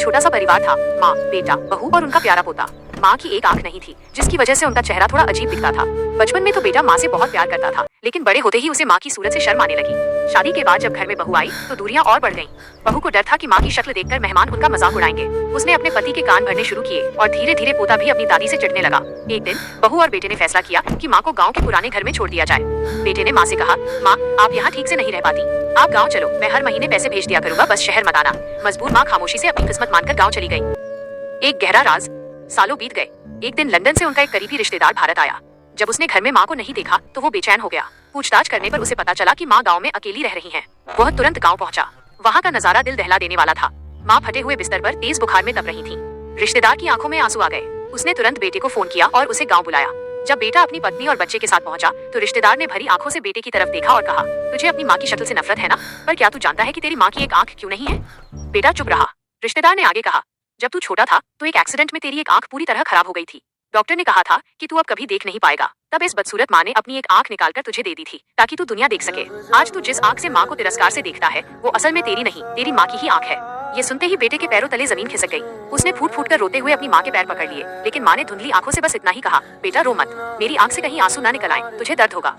छोटा सा परिवार था, माँ, बेटा, बहू और उनका प्यारा पोता। माँ की एक आंख नहीं थी, जिसकी वजह से उनका चेहरा थोड़ा अजीब दिखता था। बचपन में तो बेटा माँ से बहुत प्यार करता था, लेकिन बड़े होते ही उसे माँ की सूरत से शर्म आने लगी। शादी के बाद जब घर में बहू आई तो दूरियां और बढ़ गईं। बहू को डर था कि माँ की शक्ल देखकर मेहमान उनका मजाक उड़ाएंगे। उसने अपने पति के कान भरने शुरू किए और धीरे धीरे पोता भी अपनी दादी से चिढ़ने लगा। एक दिन बहू और बेटे ने फैसला किया कि माँ को गाँव के पुराने घर में छोड़ दिया जाए। बेटे ने माँ से कहा, माँ आप यहाँ ठीक से नहीं रह पाती, आप गाँव चलो, मैं हर महीने पैसे भेज दिया करूंगा, बस शहर मत आना। मजबूर माँ खामोशी से अपनी किस्मत मानकर गाँव चली गई। एक गहरा राज। सालों बीत गए। एक दिन लंदन से उनका एक करीबी रिश्तेदार भारत आया। जब उसने घर में माँ को नहीं देखा तो वो बेचैन हो गया। पूछताछ करने पर उसे पता चला कि माँ गाँव में अकेली रह रही हैं। वह तुरंत गाँव पहुंचा। वहाँ का नजारा दिल दहला देने वाला था। माँ फटे हुए बिस्तर पर तेज बुखार में तप रही थी। रिश्तेदार की आंखों में आंसू आ गए। उसने तुरंत बेटे को फोन किया और उसे गाँव बुलाया। जब बेटा अपनी पत्नी और बच्चे के साथ पहुंचा तो रिश्तेदार ने भरी आंखों से बेटे की तरफ देखा और कहा, तुझे अपनी माँ की शक्ल से नफरत है ना, पर क्या तू जानता है कि तेरी माँ की एक आंख क्यों नहीं है? बेटा चुप रहा। रिश्तेदार ने आगे कहा, जब तू छोटा था तो एक एक्सीडेंट में तेरी एक आंख पूरी तरह खराब हो गई थी। डॉक्टर ने कहा था कि तू अब कभी देख नहीं पाएगा। तब इस बदसूरत माँ ने अपनी एक आंख निकालकर तुझे दे दी थी ताकि तू दुनिया देख सके। आज तू जिस आंख से माँ को तिरस्कार से देखता है वो असल में तेरी नहीं, तेरी माँ की ही आंख है। ये सुनते ही बेटे के पैरों तले जमीन खिसक गई। उसने फूट फूट कर रोते हुए अपनी माँ के पैर पकड़ लिए, लेकिन माँ ने धुंधली आंखों से बस इतना ही कहा, बेटा रो मत, मेरी आंख से कहीं आंसू ना निकल आए, तुझे दर्द होगा।